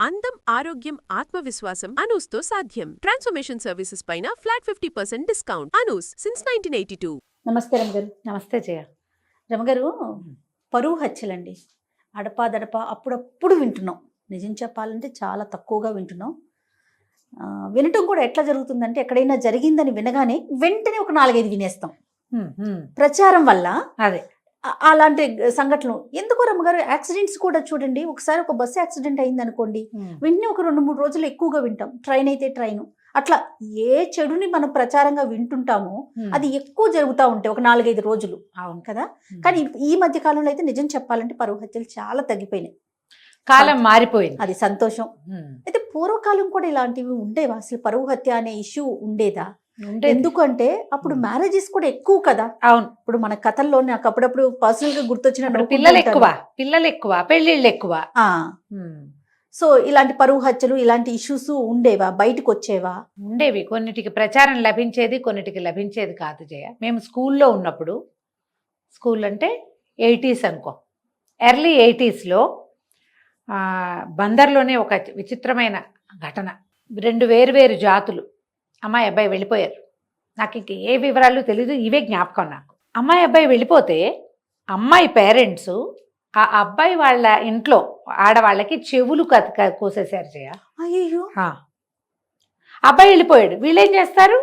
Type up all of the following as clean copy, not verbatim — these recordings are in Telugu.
అందం, ఆరోగ్యం, ఆత్మవిశ్వాసం అనూస్తో సాధ్యం. ట్రాన్స్ఫర్మేషన్ సర్వీసెస్ పైన ఫ్లాట్ 50% డిస్కౌంట్. అనూస్ సిన్స్ 1982. నమస్తే రమగారు. నమస్తే జయ. రమగారు, పరువు హత్యలండి అడపాదడప అప్పుడప్పుడు వింటున్నాం. నిజం చెప్పాలంటే చాలా తక్కువగా వింటున్నాం. వినటం కూడా ఎట్లా జరుగుతుందంటే ఎక్కడైనా జరిగిందని వినగానే వెంటనే ఒక 4-5 వినేస్తాం. ప్రచారం వల్ల అదే అలాంటి సంఘటనలు ఎందుకో రమ్మగారు. యాక్సిడెంట్స్ కూడా చూడండి, ఒకసారి ఒక బస్సు యాక్సిడెంట్ అయింది అనుకోండి, వెంటనే ఒక 2-3 రోజులు ఎక్కువగా వింటాం. ట్రైన్ అయితే ట్రైన్, అట్లా ఏ చెడుని మనం ప్రచారంగా వింటుంటామో అది ఎక్కువ జరుగుతూ ఉంటాయి ఒక 4-5 రోజులు. అవును కదా. కానీ ఈ మధ్య కాలంలో అయితే నిజం చెప్పాలంటే పరువు హత్యలు చాలా తగ్గిపోయినాయి. కాలం మారిపోయింది, అది సంతోషం. అయితే పూర్వకాలం కూడా ఇలాంటివి ఉండేవా? అసలు పరువు హత్య అనే ఇష్యూ ఉండేదా? ఎందుకంటే అప్పుడు మ్యారేజెస్ కూడా ఎక్కువ కదా. అవును. ఇప్పుడు మన కథల్లో నాకు అప్పుడప్పుడు పర్సనల్ గా గుర్తొచ్చిన పిల్లలు ఎక్కువ, పెళ్లిళ్ళు ఎక్కువ. సో ఇలాంటి పరువు హత్యలు, ఇలాంటి ఇష్యూస్ ఉండేవా? బయటకు వచ్చేవా? ఉండేవి. కొన్నిటికి ప్రచారం లభించేది, కొన్నిటికి లభించేది కాదు జయ. మేము స్కూల్లో ఉన్నప్పుడు, స్కూల్ అంటే 80s అనుకో, ఎర్లీ 80sలో బందర్లోనే ఒక విచిత్రమైన ఘటన. 2 వేరు జాతులు అమ్మాయి అబ్బాయి వెళ్ళిపోయారు. నాకు ఇంక ఏ వివరాలు తెలీదు, ఇవే జ్ఞాపకం నాకు. అమ్మాయి అబ్బాయి వెళ్ళిపోతే అమ్మాయి పేరెంట్స్ ఆ అబ్బాయి వాళ్ళ ఇంట్లో ఆడవాళ్ళకి చెవులు కోసేశారు జయ. అయ్యో. అబ్బాయి వెళ్ళిపోయాడు. వీళ్ళేం చేస్తారు?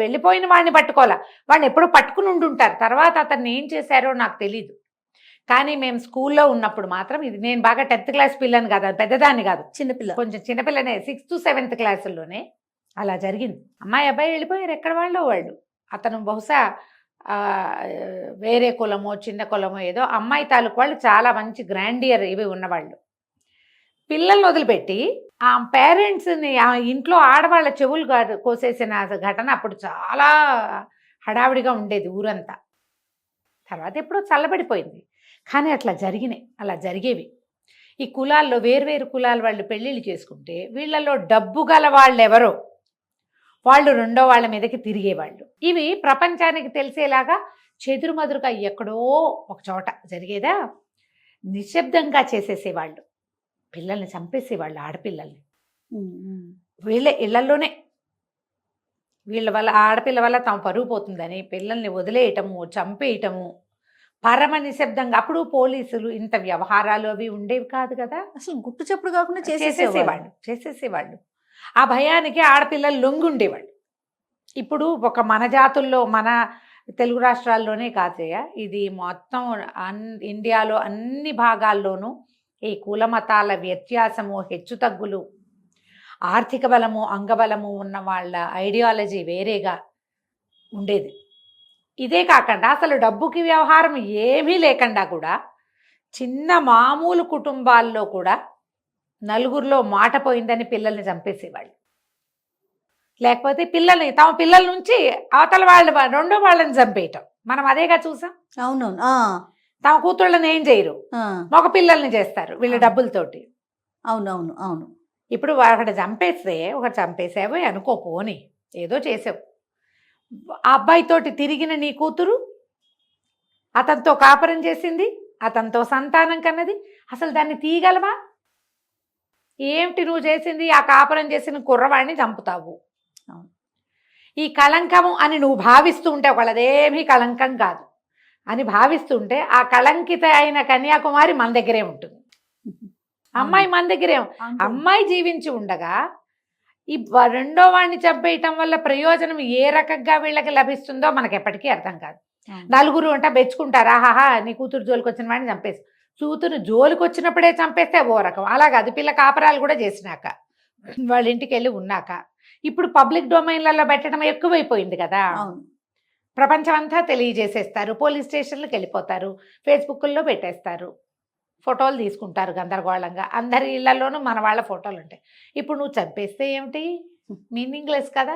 వెళ్ళిపోయిన వాడిని పట్టుకోవాలా, వాడిని ఎప్పుడో పట్టుకుని ఉండుంటారు. తర్వాత అతన్ని ఏం చేశారో నాకు తెలీదు. కానీ మేము స్కూల్లో ఉన్నప్పుడు మాత్రం, ఇది నేను బాగా 10th క్లాస్ పిల్లని కాదు, పెద్దదాన్ని కాదు, చిన్నపిల్ల, కొంచెం చిన్నపిల్లనే, 6th 7th క్లాసుల్లోనే అలా జరిగింది. అమ్మాయి అబ్బాయి వెళ్ళిపోయారు, ఎక్కడ వాళ్ళు. అతను బహుశా వేరే కులమో చిన్న కులమో ఏదో. అమ్మాయి తాలూకు వాళ్ళు చాలా మంచి గ్రాండియర్ ఇవి ఉన్నవాళ్ళు. పిల్లల్ని వదిలిపెట్టి ఆ పేరెంట్స్ని, ఆ ఇంట్లో ఆడవాళ్ళ చెవులు కోసేసిన ఘటన అప్పుడు చాలా హడావిడిగా ఉండేది ఊరంతా. తర్వాత ఎప్పుడో చల్లబడిపోయింది. కానీ అలా జరిగేవి. ఈ కులాల్లో వేర్వేరు కులాల వాళ్ళు పెళ్ళిళ్ళు చేసుకుంటే వీళ్ళల్లో డబ్బు గల వాళ్ళెవరో వాళ్ళు రెండో వాళ్ళ మీదకి తిరిగేవాళ్ళు. ఇవి ప్రపంచానికి తెలిసేలాగా చెదురుమదురుగా ఎక్కడో ఒక చోట జరిగేదా, నిశ్శబ్దంగా చేసేసేవాళ్ళు. పిల్లల్ని చంపేసేవాళ్ళు, ఆడపిల్లల్ని. వీళ్ళ ఇళ్లలోనే, వీళ్ళ వల్ల, ఆడపిల్ల వల్ల తమ పరుగు పోతుందని పిల్లల్ని వదిలేయటము, చంపేయటము, పరమ నిశ్శబ్దంగా. అప్పుడు పోలీసులు ఇంత వ్యవహారాలు అవి ఉండేవి కాదు కదా. అసలు గుట్టు చప్పుడు కాకుండా చేసేసేవాళ్ళు. ఆ భయానికి ఆడపిల్లలు లొంగుండేవాళ్ళు. ఇప్పుడు ఒక మన జాతుల్లో, మన తెలుగు రాష్ట్రాల్లోనే కాదయ్య, ఇది మొత్తం ఇండియాలో అన్ని భాగాల్లోనూ ఈ కుల మతాల వ్యత్యాసము, హెచ్చుతగ్గులు, ఆర్థిక బలము, అంగబలము ఉన్న వాళ్ళ ఐడియాలజీ వేరేగా ఉండేది. ఇదే కాకుండా అసలు డబ్బుకి వ్యవహారం ఏమీ లేకుండా కూడా చిన్న మామూలు కుటుంబాల్లో కూడా నలుగురిలో మాట పోయిందని పిల్లల్ని చంపేసేవాళ్ళు. లేకపోతే తమ పిల్లల నుంచి అవతల రెండో వాళ్ళని చంపేయటం మనం అదేగా చూసాం. అవునవును. తమ కూతుళ్ళని ఏం చేయరు, మగ పిల్లల్ని చేస్తారు వీళ్ళ డబ్బులతోటి. అవును. ఇప్పుడు ఒకటి చంపేసావు అనుకో, పోని ఏదో చేసావు, ఆ అబ్బాయితోటి తిరిగిన నీ కూతురు అతనితో కాపురం చేసింది, అతనితో సంతానం కన్నది, అసలు దాన్ని తీయగలవా? ఏమిటి నువ్వు చేసింది? ఆ కాపురం చేసిన కుర్రవాడిని చంపుతావు. ఈ కళంకము అని నువ్వు భావిస్తూ ఉంటే, ఒకళ్ళదేమీ కళంకం కాదు అని భావిస్తుంటే, ఆ కళంకిత అయిన కన్యాకుమారి మన దగ్గరే ఉంటుంది. అమ్మాయి మన దగ్గరే. అమ్మాయి జీవించి ఉండగా ఈ రెండో వాడిని చంపేయటం వల్ల ప్రయోజనం ఏ రకంగా వీళ్ళకి లభిస్తుందో మనకు ఎప్పటికీ అర్థం కాదు. నలుగురు అంటే మెచ్చుకుంటారు, ఆహాహా నీ కూతురు జోలికి వచ్చిన వాడిని చంపేసి. కూతురు జోలికి వచ్చినప్పుడే చంపేస్తే ఓ రకం, అలాగే అది పిల్ల కాపరాలు కూడా చేసినాక, వాళ్ళ ఇంటికి వెళ్ళి ఉన్నాక. ఇప్పుడు పబ్లిక్ డొమైన్లలో పెట్టడం ఎక్కువైపోయింది కదా. ప్రపంచం అంతా తెలియజేసేస్తారు, పోలీస్ స్టేషన్లకు వెళ్ళిపోతారు, ఫేస్బుక్లో పెట్టేస్తారు, ఫోటోలు తీసుకుంటారు గందరగోళంగా. అందరి ఇళ్లలోనూ మన వాళ్ళ ఫోటోలు ఉంటాయి. ఇప్పుడు నువ్వు చంపేస్తే ఏమిటి? మీనింగ్లెస్ కదా.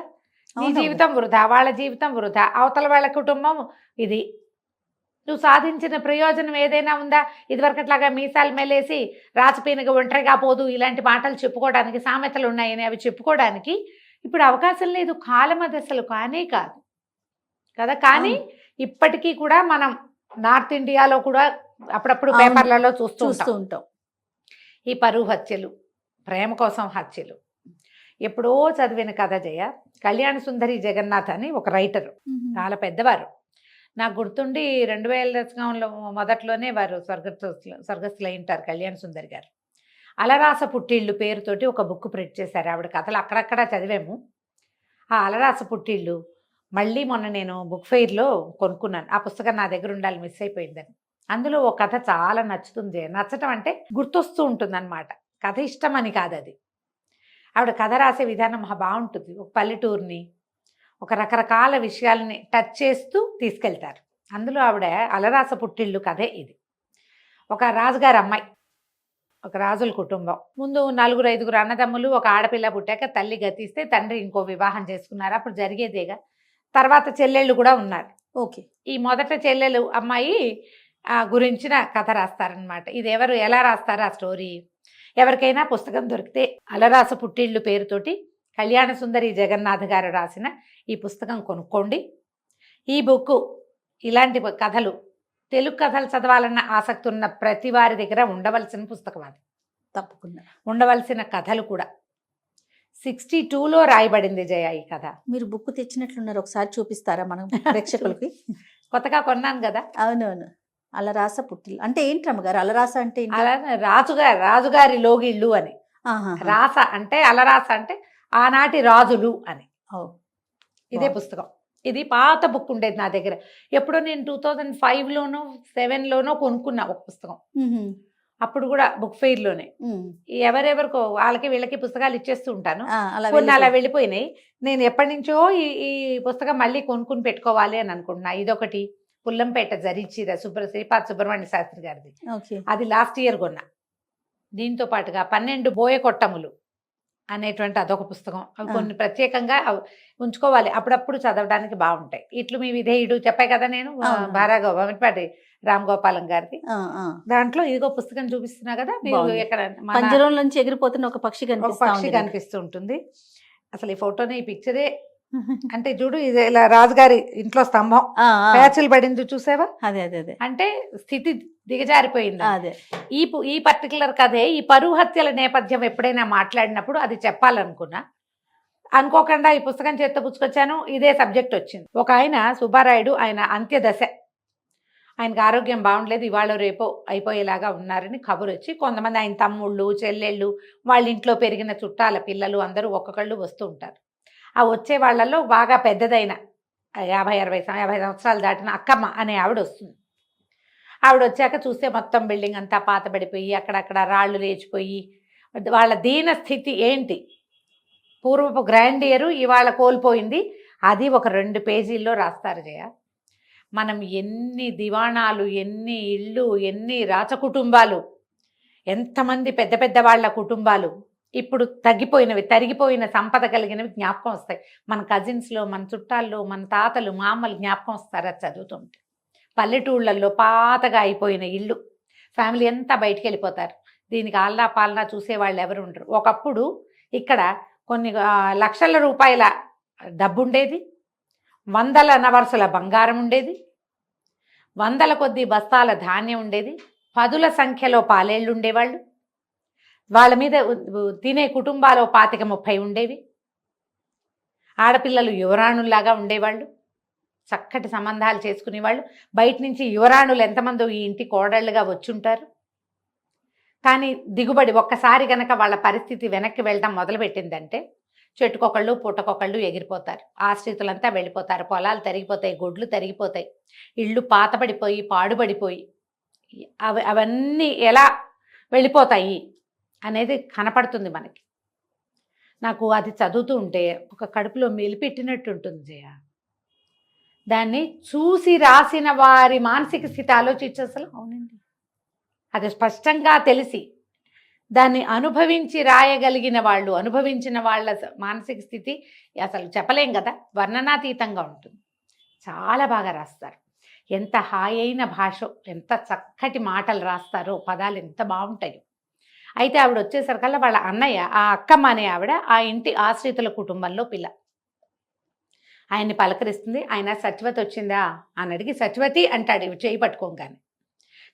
నీ జీవితం వృధా, వాళ్ళ జీవితం వృధా, అవతల వాళ్ళ కుటుంబం ఇది. నువ్వు సాధించిన ప్రయోజనం ఏదైనా ఉందా? ఇదివరకట్లాగా మీసాలు మెలేసి రాచపీనగా ఒంటరిగా పోదు ఇలాంటి మాటలు చెప్పుకోవడానికి, సామెతలు ఉన్నాయని అవి చెప్పుకోవడానికి ఇప్పుడు అవకాశం లేదు. కాలం అది అసలు కానే కాదు కదా. కానీ ఇప్పటికీ కూడా మనం నార్త్ ఇండియాలో కూడా అప్పుడప్పుడు పేపర్లలో చూస్తూ ఉంటాం ఈ పరువు హత్యలు, ప్రేమ కోసం హత్యలు. ఎప్పుడో చదివిన కథ జయ. కళ్యాణ సుందరి జగన్నాథ్ అని ఒక రైటరు, చాలా పెద్దవారు. నాకు గుర్తుండి 2000 దశకంలో మొదట్లోనే వారు స్వర్గస్థులు అయి ఉంటారు కళ్యాణ సుందరి గారు. అలరాస పుట్టిళ్ళు పేరుతోటి ఒక బుక్ ప్రింట్ చేశారు. ఆవిడ కథలు అక్కడక్కడ చదివాము. ఆ అలరాస పుట్టిళ్ళు మళ్ళీ మొన్న నేను బుక్ ఫెయిర్లో కొనుక్కున్నాను. ఆ పుస్తకం నా దగ్గర ఉండాలి, మిస్ అయిపోయిందని. అందులో ఒక కథ చాలా నచ్చుతుంది. నచ్చటం అంటే గుర్తొస్తూ ఉంటుంది అనమాట. కథ ఇష్టం అని కాదు, అది ఆవిడ కథ రాసే విధానం బాగుంటుంది. ఒక పల్లెటూరుని, ఒక రకరకాల విషయాలని టచ్ చేస్తూ తీసుకెళ్తారు. అందులో ఆవిడ అలరాస పుట్టిళ్ళు కథే ఇది. ఒక రాజుగారి అమ్మాయి, ఒక రాజుల కుటుంబం. ముందు 4-5 అన్నదమ్ములు, ఒక ఆడపిల్ల పుట్టాక తల్లి గతిస్తే తండ్రి ఇంకో వివాహం చేసుకున్నారు. అప్పుడు జరిగేదేగా. తర్వాత చెల్లెళ్ళు కూడా ఉన్నారు. ఓకే. ఈ మొదట చెల్లెలు అమ్మాయి గురించిన కథ రాస్తారనమాట. ఇది ఎవరు ఎలా రాస్తారు ఆ స్టోరీ? ఎవరికైనా పుస్తకం దొరికితే అలరాస పుట్టిళ్ళు పేరుతోటి కళ్యాణ సుందరి జగన్నాథ్ గారు రాసిన ఈ పుస్తకం కొనుక్కోండి. ఈ బుక్ ఇలాంటి కథలు, తెలుగు కథలు చదవాలన్న ఆసక్తి ఉన్న ప్రతి వారి దగ్గర ఉండవలసిన పుస్తకం అది. తప్పకుండా ఉండవలసిన కథలు కూడా. 62లో రాయబడింది జయ ఈ కథ. మీరు బుక్ తెచ్చినట్లున్నారు, ఒకసారి చూపిస్తారా మనం ప్రేక్షకులకి? కొత్తగా కొన్నాను కదా. అవునవును. అలరాస పుట్టిల్లు అంటే ఏంటి అమ్మగారు? అలరాస అంటే ఏంటి? అలా రాజుగారి లోగిళ్ళు అని. రాస అంటే అలరాస అంటే ఆనాటి రాజులు అని. ఇదే పుస్తకం. ఇది పాత బుక్ ఉండేది నా దగ్గర. ఎప్పుడో నేను 2005లోనో 7లోనో కొనుక్కున్నా ఒక పుస్తకం. అప్పుడు కూడా బుక్ ఫెయిర్లోనే. ఎవరెవరికో వాళ్ళకి వీళ్ళకి పుస్తకాలు ఇచ్చేస్తూ ఉంటాను. కొన్ని అలా వెళ్ళిపోయినాయి. నేను ఎప్పటి నుంచో ఈ పుస్తకం మళ్ళీ కొనుక్కుని పెట్టుకోవాలి అని అనుకుంటున్నా. ఇదొకటి పుల్లంపేట జరీచీర శ్రీపాద సుబ్రహ్మణ్య శాస్త్రి గారిది. అది లాస్ట్ ఇయర్ కొన్నా. దీంతో పాటుగా 12 బోయకొట్టములు అనేటువంటి అదొక పుస్తకం. అవి కొన్ని ప్రత్యేకంగా ఉంచుకోవాలి, అప్పుడప్పుడు చదవడానికి బాగుంటాయి. ఇట్లు మీ విధేయుడు చెప్పాయి కదా నేను, భారగోపాటి రామ్ గోపాలం గారిది. దాంట్లో ఇదిగో పుస్తకం చూపిస్తున్నా కదా మీరు. ఎక్కడ పంజరం నుంచి ఎగిరిపోతున్న ఒక పక్షి కనిపిస్తూ ఉంటుంది. అసలు ఈ ఫోటోని, ఈ పిక్చరే అంటే చూడు, ఇది ఇలా రాజుగారి ఇంట్లో స్తంభం ప్యాచులు పడింది చూసావా? అదే అదే అదే. అంటే స్థితి దిగజారిపోయింది. అదే ఈ పర్టికులర్ కథే. ఈ పరువు హత్యల నేపథ్యం ఎప్పుడైనా మాట్లాడినప్పుడు అది చెప్పాలనుకున్నా, అనుకోకుండా ఈ పుస్తకం చేత్తో పుచ్చుకొచ్చాను. ఇదే సబ్జెక్ట్ వచ్చింది. ఒక ఆయన సుబ్బారాయుడు, ఆయన అంత్యదశ, ఆయనకు ఆరోగ్యం బాగుండలేదు, ఇవాళ రేపో అయిపోయేలాగా ఉన్నారని కబురు వచ్చి కొంతమంది ఆయన తమ్ముళ్ళు, చెల్లెళ్ళు, వాళ్ళ ఇంట్లో పెరిగిన చుట్టాల పిల్లలు అందరూ ఒక్కొక్కళ్ళు వస్తూ ఉంటారు. ఆ వచ్చే వాళ్ళల్లో బాగా పెద్దదైన 50 సంవత్సరాలు దాటిన అక్కమ్మ అనే ఆవిడ వస్తుంది. ఆవిడ వచ్చాక చూస్తే మొత్తం బిల్డింగ్ అంతా పాతబడిపోయి, అక్కడక్కడ రాళ్ళు లేచిపోయి, వాళ్ళ దీన స్థితి ఏంటి, పూర్వపు గ్రాండియరు ఇవాళ కోల్పోయింది. అది ఒక 2 పేజీల్లో రాస్తారు జయ. మనం ఎన్ని దివాణాలు, ఎన్ని ఇళ్ళు, ఎన్ని రాచకుటుంబాలు, ఎంతమంది పెద్ద పెద్ద వాళ్ళ కుటుంబాలు ఇప్పుడు తరిగిపోయిన సంపద కలిగినవి జ్ఞాపకం వస్తాయి. మన కజిన్స్లో, మన చుట్టాల్లో, మన తాతలు, మామలు జ్ఞాపకం వస్తారు అది చదువుతుంటే. పల్లెటూళ్ళల్లో పాతగా అయిపోయిన ఇళ్ళు, ఫ్యామిలీ అంతా బయటికి వెళ్ళిపోతారు. దీనికి ఆల్లా పాలనా చూసేవాళ్ళు ఎవరు ఉండరు. ఒకప్పుడు ఇక్కడ కొన్ని లక్షల రూపాయల డబ్బు ఉండేది, 100 నవర్సుల బంగారం ఉండేది, 100 కొద్ది బస్తాల ధాన్యం ఉండేది, 10ల సంఖ్యలో పాలేళ్ళు ఉండేవాళ్ళు, వాళ్ళ మీద తినే కుటుంబాలు 25-30 ఉండేవి, ఆడపిల్లలు యువరాణుల్లాగా ఉండేవాళ్ళు, చక్కటి సంబంధాలు చేసుకునేవాళ్ళు. బయట నుంచి యువరాణులు ఎంతమంది ఈ ఇంటి కోడళ్ళుగా వచ్చుంటారు. కానీ దిగుబడి ఒక్కసారి కనుక వాళ్ళ పరిస్థితి వెనక్కి వెళ్ళడం మొదలుపెట్టిందంటే చెట్టుకొకళ్ళు పుట్టకొకళ్ళు ఎగిరిపోతారు. ఆశ్రితులంతా వెళ్ళిపోతారు, పొలాలు తరిగిపోతాయి, గొడ్లు తరిగిపోతాయి, ఇళ్ళు పాతబడిపోయి పాడుబడిపోయి అవన్నీ ఎలా వెళ్ళిపోతాయి అనేది కనపడుతుంది మనకి. నాకు అది చదువుతూ ఉంటే ఒక కడుపులో మెలిపెట్టినట్టు ఉంటుంది జయ. దాన్ని చూసి రాసిన వారి మానసిక స్థితి ఆలోచించి అసలు. అవునండి, అది స్పష్టంగా తెలిసి దాన్ని అనుభవించి రాయగలిగిన వాళ్ళు, అనుభవించిన వాళ్ళ మానసిక స్థితి అసలు చెప్పలేం కదా, వర్ణనాతీతంగా ఉంటుంది. చాలా బాగా రాస్తారు. ఎంత హాయైన భాష, ఎంత చక్కటి మాటలు రాస్తారో, పదాలు ఎంత బాగుంటాయో. అయితే ఆవిడ వచ్చేసరికల్లా వాళ్ళ అన్నయ్య, ఆ అక్కమ్మ అనే ఆవిడ ఆ ఇంటి ఆశ్రితుల కుటుంబంలో పిల్ల. ఆయన్ని పలకరిస్తుంది. ఆయన సత్యవతి వచ్చిందా అని అడిగి సత్యవతి అంటాడు చేయి పట్టుకోగానే.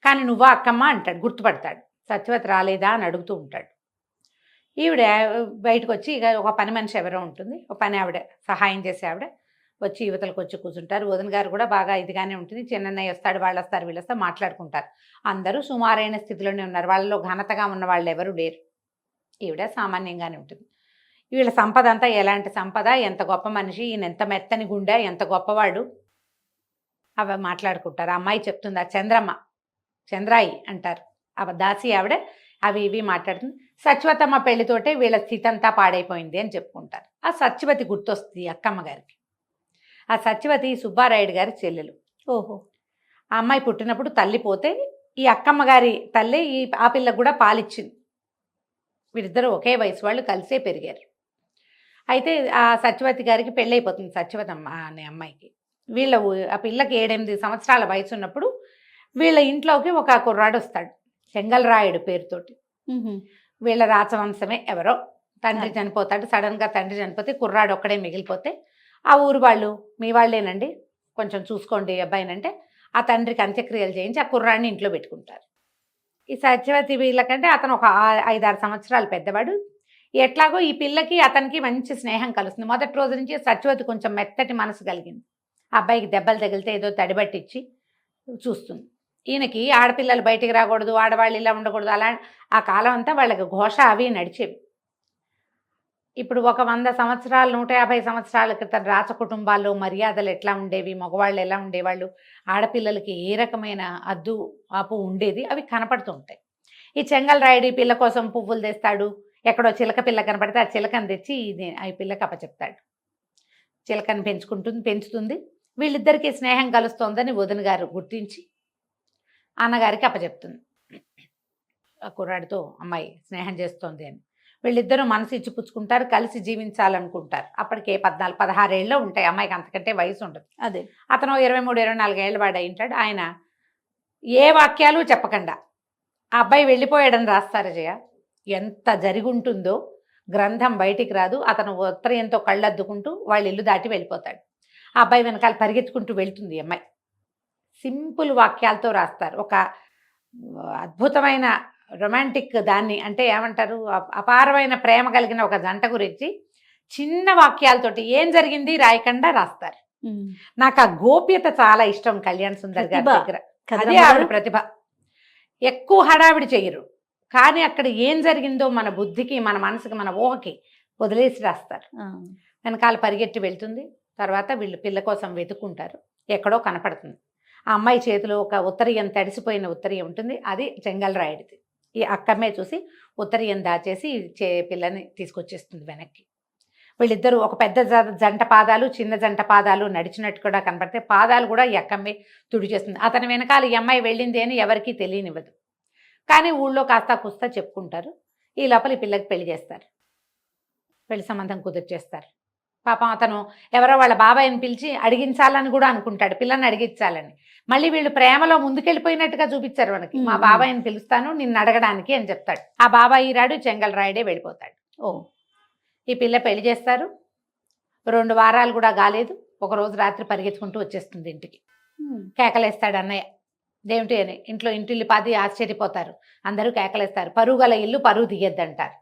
కానీ నువ్వా అక్కమ్మ అంటాడు, గుర్తుపడతాడు. సత్యవతి రాలేదా అని అడుగుతూ ఉంటాడు. ఈవిడ బయటకు వచ్చి ఇక ఒక పని మనిషి ఎవరో ఉంటుంది, ఒక పని ఆవిడ సహాయం చేసే ఆవిడ వచ్చి యువతలకు వచ్చి కూర్చుంటారు. వదిన గారు కూడా బాగా ఇదిగానే ఉంటుంది. చిన్నన్నయ్య వస్తాడు, వాళ్ళు వస్తారు, వీళ్ళు వస్తారు, మాట్లాడుకుంటారు. అందరూ సుమారైన స్థితిలోనే ఉన్నారు. వాళ్ళలో ఘనతగా ఉన్న వాళ్ళు ఎవరు లేరు. ఈవిడ సామాన్యంగానే ఉంటుంది. వీళ్ళ సంపద అంతా ఎలాంటి సంపద, ఎంత గొప్ప మనిషి, ఈయన ఎంత మెత్తని గుండె, ఎంత గొప్పవాడు, అవి మాట్లాడుకుంటారు. ఆ అమ్మాయి చెప్తుంది, ఆ చంద్రాయి అంటారు దాసి ఆవిడ, అవి ఇవి మాట్లాడుతుంది. సత్యవతమ్మ పెళ్లితోటే వీళ్ళ స్థితి అంతా పాడైపోయింది అని చెప్పుకుంటారు. ఆ సత్యవతి గుర్తొస్తుంది అక్కమ్మ గారికి. ఆ సత్యవతి సుబ్బారాయుడు గారి చెల్లెలు. ఓహో. ఆ అమ్మాయి పుట్టినప్పుడు తల్లి పోతే ఈ అక్కమ్మ గారి తల్లి ఆ పిల్లకు కూడా పాలిచ్చింది. వీరిద్దరూ ఒకే వయసు వాళ్ళు, కలిసే పెరిగారు. అయితే ఆ సత్యవతి గారికి పెళ్ళైపోతుంది, సత్యవతమ్మ అనే అమ్మాయికి. ఆ పిల్లకి 7-8 సంవత్సరాల వయసు ఉన్నప్పుడు వీళ్ళ ఇంట్లోకి ఒక కుర్రాడు వస్తాడు, చెంగల్రాయుడు పేరుతోటి. వీళ్ళ రాచవంశమే ఎవరో. తండ్రి చనిపోతాడు, సడన్గా తండ్రి చనిపోతే కుర్రాడు ఒక్కడే మిగిలిపోతే ఆ ఊరు వాళ్ళు, మీ వాళ్ళేనండి, కొంచెం చూసుకోండి అబ్బాయినంటే ఆ తండ్రికి అంత్యక్రియలు చేయించి ఆ కుర్రాడిని ఇంట్లో పెట్టుకుంటారు. ఈ సత్యవతి వీళ్ళకంటే అతను ఒక 5-6 సంవత్సరాలు పెద్దవాడు. ఎట్లాగో ఈ పిల్లకి అతనికి మంచి స్నేహం కలుస్తుంది. మొదటి రోజు నుంచి సత్యవతి కొంచెం మెత్తటి మనసు కలిగింది. ఆ అబ్బాయికి దెబ్బలు తగిలితే ఏదో తడిబట్టిచ్చి చూస్తుంది. ఈయనకి ఆడపిల్లలు బయటికి రాకూడదు, ఆడవాళ్ళు ఇలా ఉండకూడదు, అలా ఆ కాలం అంతా వాళ్ళకి ఘోష అవి నడిచేవి. ఇప్పుడు ఒక 100 సంవత్సరాలు 150 సంవత్సరాల క్రితం రాచ కుటుంబాల్లో మర్యాదలు ఎట్లా ఉండేవి, మగవాళ్ళు ఎలా ఉండేవాళ్ళు, ఆడపిల్లలకి ఏ రకమైన అద్దు ఆపు ఉండేది, అవి కనపడుతూ ఉంటాయి. ఈ చెంగల్రాయుడు ఈ పిల్ల కోసం పువ్వులు తెస్తాడు. ఎక్కడో చిలక పిల్ల కనపడితే ఆ చిలకను తెచ్చి ఈ పిల్లకి అప్పచెప్తాడు. చిలకను పెంచుతుంది. వీళ్ళిద్దరికీ స్నేహం కలుస్తోందని వదిన గారు గుర్తించి అన్నగారికి అప్పచెప్తుంది. ఆ కుర్రాడితో అమ్మాయి స్నేహం చేస్తోంది అని. వీళ్ళిద్దరూ మనసు ఇచ్చి పుచ్చుకుంటారు, కలిసి జీవించాలనుకుంటారు. అప్పటికే 14-16 ఏళ్ళు ఉంటాయి అమ్మాయికి, అంతకంటే వయసు ఉండదు. అదే అతను 23-24 ఏళ్ళ వాడు అయింటాడు. ఆయన ఏ వాక్యాలు చెప్పకుండా ఆ అబ్బాయి వెళ్ళిపోయాడని రాస్తారు జయ. ఎంత జరుగుంటుందో గ్రంథం బయటికి రాదు. అతను ఉత్తరీయంతో కళ్ళద్దుకుంటూ వాళ్ళ ఇల్లు దాటి వెళ్ళిపోతాడు. ఆ అబ్బాయి వెనకాల పరిగెత్తుకుంటూ వెళ్తుంది అమ్మాయి. సింపుల్ వాక్యాలతో రాస్తారు. ఒక అద్భుతమైన రొమాంటిక్ దాన్ని, అంటే ఏమంటారు, అపారమైన ప్రేమ కలిగిన ఒక జంట గురించి చిన్న వాక్యాలతోటి ఏం జరిగింది రాయకుండా రాస్తారు. నాకు ఆ గోప్యత చాలా ఇష్టం కళ్యాణ్ సుందర్ గారి దగ్గర. అదే ఆవిడ ప్రతిభ. ఎక్కువ హడావిడి చెయ్యరు, కానీ అక్కడ ఏం జరిగిందో మన బుద్ధికి, మన మనసుకి, మన ఊహకి వదిలేసి రాస్తారు. వెనకాల పరిగెట్టి వెళ్తుంది. తర్వాత వీళ్ళు పిల్ల కోసం వెతుక్కుంటారు. ఎక్కడో కనపడుతుంది. ఆ అమ్మాయి చేతిలో ఒక ఉత్తరీయం, తడిసిపోయిన ఉత్తరీయం ఉంటుంది. అది చెంగల్రాయుడిది. ఈ అక్కమ్మే చూసి ఉత్తరీయం దాచేసి పిల్లని తీసుకొచ్చేస్తుంది వెనక్కి. వీళ్ళిద్దరూ ఒక పెద్ద జంట పాదాలు, చిన్న జంట పాదాలు నడిచినట్టు కూడా కనపడితే పాదాలు కూడా ఈ అక్కమ్మే తుడిచేస్తుంది. అతని వెనకాల ఈ అమ్మాయి వెళ్ళింది అని ఎవరికీ తెలియనివ్వదు. కానీ ఊళ్ళో కాస్తా కుస్తా చెప్పుకుంటారు. ఈ లోపల ఈ పిల్లకి పెళ్లి చేస్తారు. పెళ్లి సంబంధం కుదిర్చేస్తారు. పాపం అతను ఎవరో వాళ్ళ బాబాయ్ని పిలిచి అడిగించాలని కూడా అనుకుంటాడు, పిల్లని అడిగించాలని. మళ్ళీ వీళ్ళు ప్రేమలో ముందుకెళ్ళిపోయినట్టుగా చూపించారు మనకి. మా బాబాయ్ని పిలుస్తాను నిన్ను అడగడానికి అని చెప్తాడు. ఆ బాబాయ్ రాడు, చెంగల్రాయుడే వెళ్ళిపోతాడు. ఈ పిల్ల పెళ్లి చేస్తారు. 2 వారాలు కూడా కాలేదు. ఒకరోజు రాత్రి పరిగెత్తుకుంటూ వచ్చేస్తుంది ఇంటికి. కేకలేస్తాడు అన్నయ్య, దేమిటి అని. ఇంటిల్లి పాది ఆశ్చర్యపోతారు. అందరూ కేకలేస్తారు. పరువు గల ఇల్లు పరువు తీయద్దంటారు.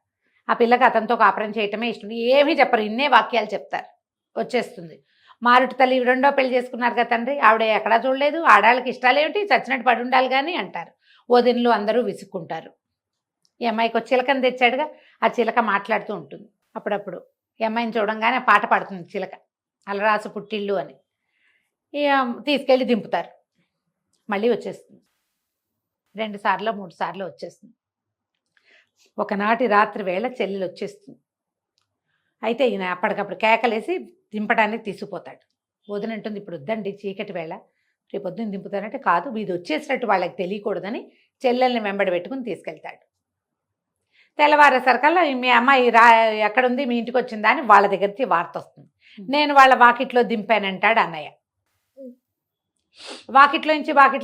ఆ పిల్లకి అతనితో కాపురం చేయటమే ఇష్టం. ఏమీ చెప్పరు, ఇన్నే వాక్యాలు చెప్తారు. వచ్చేస్తుంది. మారుటి తల్లి 2వ పెళ్లి చేసుకున్నారు కదా తండ్రి, ఆవిడ ఎక్కడా చూడలేదు, ఆడాళ్ళకి ఇష్టాలు ఏమిటి, చచ్చినట్టు పడి ఉండాలి కానీ అంటారు. వదినలు అందరూ విసుక్కుంటారు. ఈ అమ్మాయికి ఒక చిలకని తెచ్చాడుగా, ఆ చిలక మాట్లాడుతూ ఉంటుంది. అప్పుడప్పుడు ఈ అమ్మాయిని చూడంగానే పాట పాడుతుంది చిలక, అలరాసు పుట్టిల్లు అని. తీసుకెళ్ళి దింపుతారు. మళ్ళీ వచ్చేస్తుంది. 2 సార్లు 3 సార్లు వచ్చేస్తుంది. ఒకనాటి రాత్రి వేళ చెల్లెలు వచ్చేస్తుంది. అయితే ఈయన అప్పటికప్పుడు కేకలేసి దింపడానికి తీసుకుపోతాడు. వదినంటుంది, ఇప్పుడు వద్దండి, చీకటి వేళ, రేపు పొద్దున్న దింపుతానంటే, కాదు ఇది వచ్చేసినట్టు వాళ్ళకి తెలియకూడదని చెల్లెల్ని వెంబడి పెట్టుకుని తీసుకెళ్తాడు. తెల్లవారేసరికల్లా మీ అమ్మాయి ఎక్కడుంది, మీ ఇంటికి వచ్చిందా అని వాళ్ళ దగ్గరికి వార్త వస్తుంది. నేను వాళ్ళ వాకిట్లో దింపానంటాడు అన్నయ్య. వాకిట్లో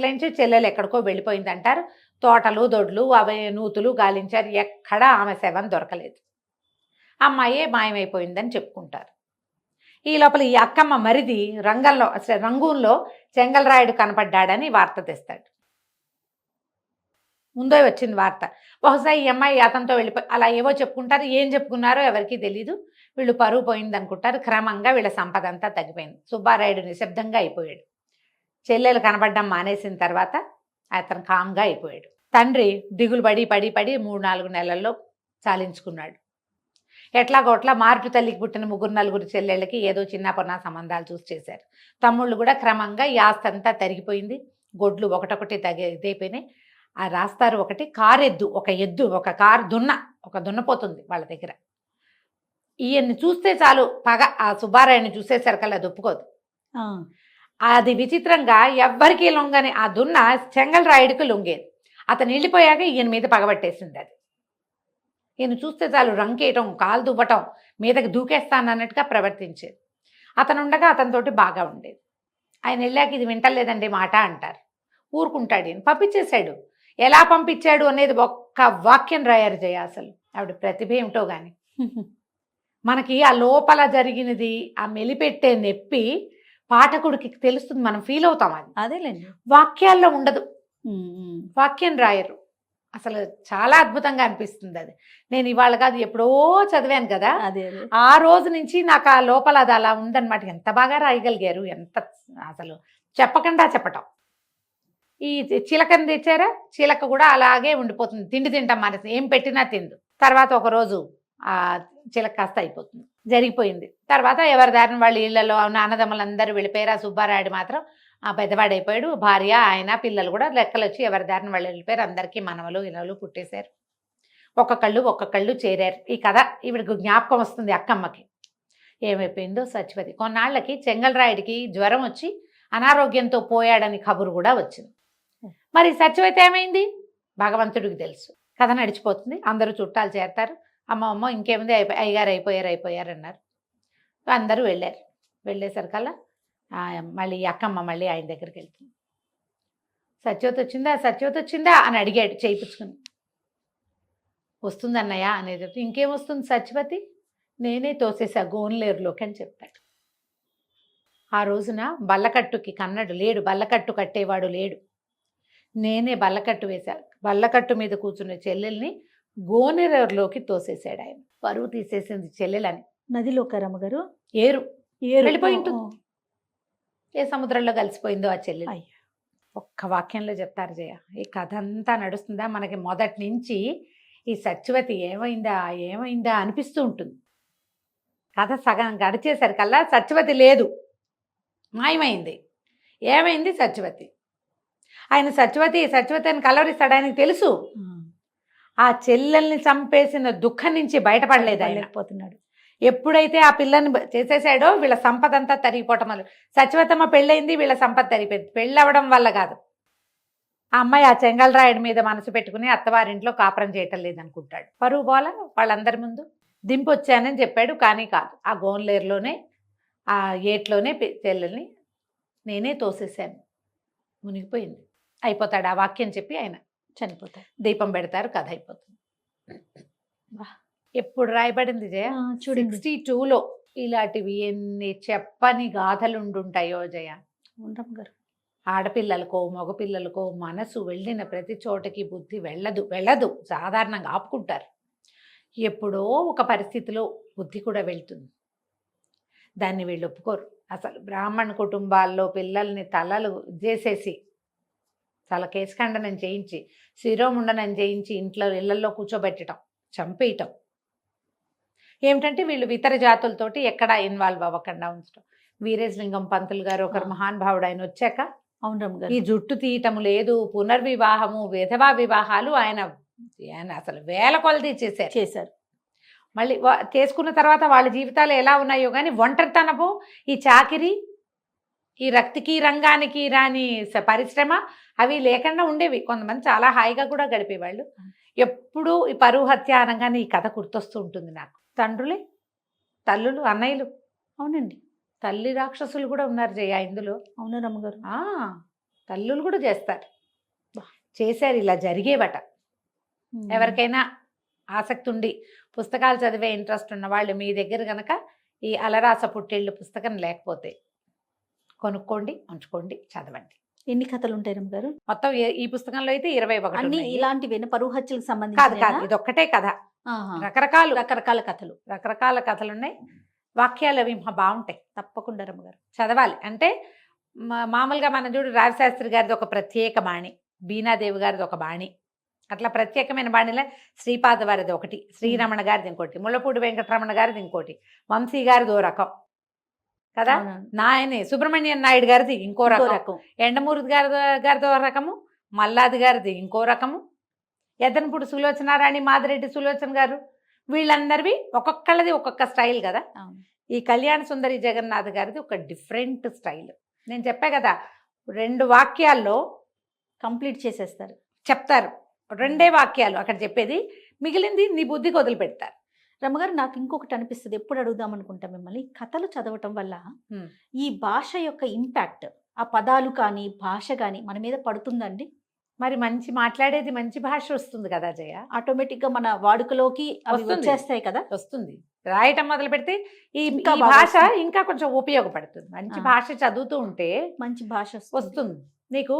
నుంచి చెల్లెలు ఎక్కడికో వెళ్ళిపోయింది అంటారు. తోటలు దొడ్లు అవి నూతులు గాలించారు, ఎక్కడా ఆమె శవం దొరకలేదు. అమ్మాయే మాయమైపోయిందని చెప్పుకుంటారు. ఈ లోపల ఈ అక్కమ్మ మరిది రంగూన్లో చెంగల్రాయుడు కనపడ్డాడని వార్త తెస్తాడు. ముందే వచ్చింది వార్త. బహుశా ఈ అమ్మాయి అతనితో వెళ్ళిపోయి అలా ఏవో చెప్పుకుంటారు, ఏం చెప్పుకున్నారో ఎవరికీ తెలీదు. వీళ్ళు పరువు పోయింది అనుకుంటారు. క్రమంగా వీళ్ళ సంపద అంతా తగ్గిపోయింది. సుబ్బారాయుడు నిశ్శబ్దంగా అయిపోయాడు. చెల్లెలు కనబడడం మానేసిన తర్వాత అతను కామ్గా అయిపోయాడు. తండ్రి దిగులు పడి 3-4 నెలల్లో చాలించుకున్నాడు. ఎట్లాగోట్లా మార్పు తల్లికి పుట్టిన 3-4 చెల్లెళ్ళకి ఏదో చిన్న పొన్న సంబంధాలు చూసి చేశారు. తమ్ముళ్ళు కూడా క్రమంగా ఈ ఆస్తి అంతా తరిగిపోయింది. గొడ్లు ఒకటొకటి ఇదైపోయినాయి. ఆ రాస్తారు ఒకటి కారెద్దు, ఒక కారు దున్నపోతుంది వాళ్ళ దగ్గర. ఈయన్ని చూస్తే చాలు పగ ఆ సుబ్బారాయుడిని చూసేసరికల్లా అది ఒప్పుకోదు. అది విచిత్రంగా ఎవ్వరికీ లొంగని ఆ దున్న చెంగల్రాయుడికి లొంగేది. అతను వెళ్ళిపోయాక ఈయన మీద పగబట్టేసింది అది. ఈయన చూస్తే చాలు రంకేయటం, కాలు దువ్వటం, మీదకి దూకేస్తానన్నట్టుగా ప్రవర్తించేది. అతను ఉండగా అతనితోటి బాగా ఉండేది. ఆయన వెళ్ళాక ఇది వింటలేదండి మాట అంటారు. ఊరుకుంటాడు. ఈయన పంపించేశాడు. ఎలా పంపించాడు అనేది ఒక్క వాక్యం రాయారు జయ. అసలు ఆవిడ ప్రతిభ ఏమిటో కానీ మనకి ఆ లోపల జరిగినది ఆ మెలిపెట్టే నొప్పి పాఠకుడికి తెలుస్తుంది. మనం ఫీల్ అవుతాం. అది అదేలేండి, వాక్యాల్లో ఉండదు. వాక్యం రాయరు. అసలు చాలా అద్భుతంగా అనిపిస్తుంది అది. నేను ఇవాళ కాదు ఎప్పుడో చదివాను కదా, అదే ఆ రోజు నుంచి నాకు ఆ లోపల అది అలా ఉందన్నమాట. ఎంత బాగా రాయగలిగారు, ఎంత అసలు చెప్పకుండా చెప్పటం. ఈ చిలకని తెచ్చారా, చిలక కూడా అలాగే ఉండిపోతుంది. తిండి తింటాం మానేసి, ఏం పెట్టినా తిందు. తర్వాత ఒకరోజు ఆ చిలక కాస్త అయిపోతుంది, జరిగిపోయింది. తర్వాత ఎవరి దారిని వాళ్ళ ఇళ్లలో అన్నదమ్ములందరూ వెళ్ళిపోయారు. ఆ సుబ్బారాయుడు మాత్రం ఆ పెద్దవాడైపోయాడు. భార్య, ఆయన, పిల్లలు కూడా లెక్కలు వచ్చి ఎవరి దారిని వాళ్ళు వెళ్ళిపోయారు. అందరికీ మనవలు ఇలవలు పుట్టేశారు. ఒక్కొక్కళ్ళు చేరారు. ఈ కథ ఈవిడికి జ్ఞాపకం వస్తుంది అక్కమ్మకి. ఏమైపోయిందో సత్యవతి. కొన్నాళ్ళకి చెంగల్రాయుడికి జ్వరం వచ్చి అనారోగ్యంతో పోయాడని కబురు కూడా వచ్చింది. మరి సత్యవతి ఏమైంది భగవంతుడికి తెలుసు. కథ నడిచిపోతుంది. అందరూ చుట్టాలు చేరతారు. అమ్మ ఇంకేముంది, అయ్యగారు అయిపోయారు అన్నారు. అందరూ వెళ్ళారు. వెళ్ళేసరికల్లా మళ్ళీ అక్కమ్మ మళ్ళీ ఆయన దగ్గరికి వెళ్తుంది. సత్యవతి వచ్చిందా అని అడిగాడు చేయించుకుని. వస్తుందన్నయ్య అనేది. ఇంకేం వస్తుంది సత్యవతి, నేనే తోసేసా గోన్లేరులోకి అని చెప్పాడు. ఆ రోజున బల్లకట్టుకి కన్నడు లేడు, బల్లకట్టు కట్టేవాడు లేడు. నేనే బల్లకట్టు వేశా. బల్లకట్టు మీద కూర్చున్న చెల్లెల్ని గోనెరేరులోకి తోసేశాడు ఆయన. పరువు తీసేసింది చెల్లెలని. నదిలోకి రమ్మగారు ఏరు వెళ్ళిపోయి ఉంటుంది. ఏ సముద్రంలో కలిసిపోయిందో ఆ చెల్లెలు. ఒక్క వాక్యంలో చెప్తారు జయ. ఈ కథ అంతా నడుస్తుందా మనకి మొదటి నుంచి. ఈ సత్యవతి ఏమైందా అనిపిస్తూ ఉంటుంది. కథ సగం గడిచేసరికల్లా సత్యవతి లేదు, మాయమైంది. ఏమైంది సత్యవతి? ఆయన సత్యవతి అని కలవరిస్తాడు. ఆయనకు తెలుసు ఆ చెల్లెల్ని చంపేసిన దుఃఖం నుంచి బయటపడలేదు ఆయన. పోతున్నాడు. ఎప్పుడైతే ఆ పిల్లని చేసేసాడో వీళ్ళ సంపద అంతా తరిగిపోవటం వల్ల. సత్యవతమ్మ పెళ్ళయింది, వీళ్ళ సంపద తరిగిపోయింది. పెళ్ళవడం వల్ల కాదు. ఆ అమ్మాయి ఆ చెంగల్రాయుడి మీద మనసు పెట్టుకుని అత్తవారింట్లో కాపురం చేయటం లేదనుకుంటాడు. పరువు పోల వాళ్ళందరి ముందు దింపొచ్చానని చెప్పాడు. కానీ కాదు, ఆ గోన్లేరులోనే ఆ ఏట్లోనే చెల్లెల్ని నేనే తోసేశాను. మునిగిపోయింది. అయిపోతాడు. ఆ వాక్యం చెప్పి ఆయన చనిపోతాడు. దీపం పెడతారు. కథ అయిపోతుంది. ఎప్పుడు రాయబడింది జయ? 62లో. ఇలాంటివి ఎన్ని చెప్పని గాథలు ఉండుంటాయో జయ. గారు ఆడపిల్లలకో మగపిల్లలకో మనసు వెళ్ళిన ప్రతి చోటకి బుద్ధి వెళ్ళదు. సాధారణంగా ఆపుకుంటారు. ఎప్పుడో ఒక పరిస్థితిలో బుద్ధి కూడా వెళ్తుంది. దాన్ని వీళ్ళు ఒప్పుకోరు. అసలు బ్రాహ్మణ కుటుంబాల్లో పిల్లల్ని తలలు చేసేసి, తల కేశఖండనం చేయించి, శిరోముండనం చేయించి ఇళ్లలో కూర్చోబెట్టడం, చంపేయటం. ఏమిటంటే వీళ్ళు ఇతర జాతులతోటి ఎక్కడా ఇన్వాల్వ్ అవ్వకుండా ఉంచడం. వీరేశలింగం పంతులు గారు ఒకరు మహానుభావుడు. ఆయన వచ్చాక ఈ జుట్టు తీయటము లేదు, పునర్వివాహము, విధవా వివాహాలు ఆయన అసలు వేల కొలది చేశారు. మళ్ళీ చేసుకున్న తర్వాత వాళ్ళ జీవితాలు ఎలా ఉన్నాయో కానీ ఒంటరితనము, ఈ చాకిరి, ఈ రక్తికి రంగానికి రాని పరిశ్రమ అవి లేకుండా ఉండేవి. కొంతమంది చాలా హాయిగా కూడా గడిపేవాళ్ళు. ఎప్పుడూ ఈ పరువు హత్య అనగానే ఈ కథ గుర్తొస్తూ ఉంటుంది నాకు. తండ్రులే, తల్లులు, అన్నయ్యలు. అవునండి, తల్లి రాక్షసులు కూడా ఉన్నారు జయ ఇందులో. అవునా రమ్మగారు? తల్లులు కూడా చేశారు. ఇలా జరిగేవట. ఎవరికైనా ఆసక్తి ఉండి పుస్తకాలు చదివే ఇంట్రెస్ట్ ఉన్న వాళ్ళు మీ దగ్గర కనుక ఈ అలరాస పుట్టేళ్ళు పుస్తకం లేకపోతే కొనుక్కోండి, ఉంచుకోండి, చదవండి. ఎన్ని కథలు ఉంటాయి రమ్మగారు? మొత్తం ఈ పుస్తకంలో అయితే 21 అన్ని ఉన్నాయి. ఇలాంటివేనా? పరువు హత్యలకు కాదు సంబంధించిన కాదు, ఇది ఒక్కటే కథ. రకరకాల కథలు. రకరకాల కథలు ఉన్నాయి. వాక్యాలు అవి బాగుంటాయి, తప్పకుండా రమ్మగారు. చదవాలి. అంటే మామూలుగా మనం చూడు, రావిశాస్త్రి గారిది ఒక ప్రత్యేక బాణి, బీనాదేవి గారిది ఒక బాణి, అట్లా ప్రత్యేకమైన బాణిలో శ్రీపాద వారిది ఒకటి, శ్రీరమణ గారిది ఇంకోటి, ముళ్ళపూడి వెంకటరమణ గారిది ఇంకోటి, వంశీ గారిది ఓ రకం కదా, నాయని సుబ్రహ్మణ్యం నాయుడు గారిది ఇంకో రకం, ఎండమూరి గారిది ఒక రకము, మల్లాది గారిది ఇంకో రకము, ఎద్దనపూడి సులోచనారాణి, మాదిరెడ్డి సులోచన గారు, వీళ్ళందరివి ఒక్కొక్కళ్ళది ఒక్కొక్క స్టైల్ కదా. ఈ కళ్యాణ సుందరి జగన్నాథ్ గారిది ఒక డిఫరెంట్ స్టైల్. నేను చెప్పా కదా, 2 వాక్యాల్లో కంప్లీట్ చేసేస్తారు, చెప్తారు. 2 వాక్యాలు అక్కడ చెప్పేది, మిగిలింది నీ బుద్ధికి వదిలిపెడతారు. రమ్మగారు, నాకు ఇంకొకటి అనిపిస్తుంది, ఎప్పుడు అడుగుదాం అనుకుంటా మిమ్మల్ని, కథలు చదవటం వల్ల ఈ భాష యొక్క ఇంపాక్ట్, ఆ పదాలు కానీ భాష కానీ మన మీద పడుతుందండి? మరి మంచి మాట్లాడేది మంచి భాష వస్తుంది కదా జయ, ఆటోమేటిక్ గా మన వాడుకలోకి అవి వచ్చేస్తాయి కదా. వస్తుంది. రాయటం మొదలు పెడితే ఈ ఇంకా భాష ఇంకా కొంచెం ఉపయోగపడుతుంది. మంచి భాష చదువుతూ ఉంటే మంచి భాష వస్తుంది. నీకు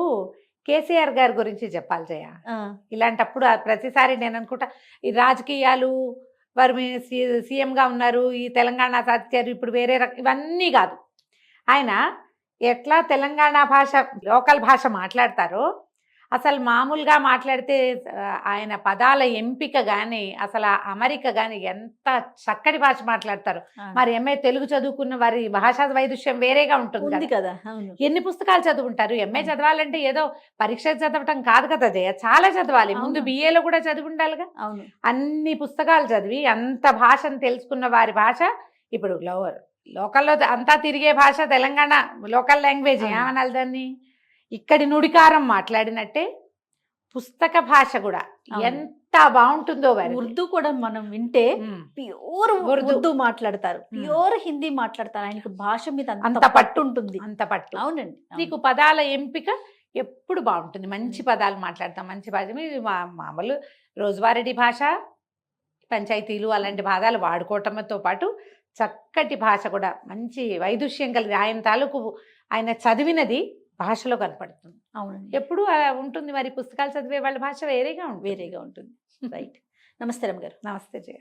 కేసీఆర్ గారి గురించి చెప్పాలి జయ. ఇలాంటప్పుడు ప్రతిసారి నేను అనుకుంటా, ఈ రాజకీయాలు, వారు సీఎంగా ఉన్నారు, ఈ తెలంగాణ సాధించారు, ఇప్పుడు వేరే ఇవన్నీ కాదు. ఆయన ఎట్లా తెలంగాణ భాష, లోకల్ భాష మాట్లాడతారో, అసలు మామూలుగా మాట్లాడితే ఆయన పదాల ఎంపిక కానీ, అసలు అమరిక కానీ ఎంత చక్కటి భాష మాట్లాడతారు. మరి ఎంఏ తెలుగు చదువుకున్న వారి భాషా వైదుష్యం వేరేగా ఉంటుంది కదా. ఎన్ని పుస్తకాలు చదువుకుంటారు? ఎంఏ చదవాలంటే ఏదో పరీక్ష చదవటం కాదు కదా జయ, చాలా చదవాలి. ముందు బిఏలో కూడా చదివి ఉండాలిగా. అన్ని పుస్తకాలు చదివి అంత భాషను తెలుసుకున్న వారి భాష ఇప్పుడు లోకల్లో అంతా తిరిగే భాష తెలంగాణ లోకల్ లాంగ్వేజ్. ఏమనాలి దాన్ని? ఇక్కడి నుడికారం మాట్లాడినట్టే పుస్తక భాష కూడా ఎంత బాగుంటుందో. ఉర్దూ కూడా మనం వింటే ప్యూర్ ఉర్దూ మాట్లాడతారు, ప్యూర్ హిందీ మాట్లాడతారు. ఆయనకు భాష మీద అంత పట్టు ఉంటుంది, అంత పట్టు. అవునండి. నీకు పదాల ఎంపిక ఎప్పుడు బాగుంటుంది, మంచి పదాలు మాట్లాడతాం, మంచి భాష. మామూలు రోజువారీ భాష, పంచాయతీలు అలాంటి పదాలు వాడుకోవటంతో పాటు చక్కటి భాష కూడా, మంచి వైదుష్యం కలిగి ఆయన తాలూకు ఆయన చదివినది భాషలో కనపడుతుంది. అవునండి, ఎప్పుడు అలా ఉంటుంది. మరి పుస్తకాలు చదివే వాళ్ళ భాష వేరేగా ఉంటుంది. రైట్. నమస్తే రమ్మ గారు. నమస్తే జయ.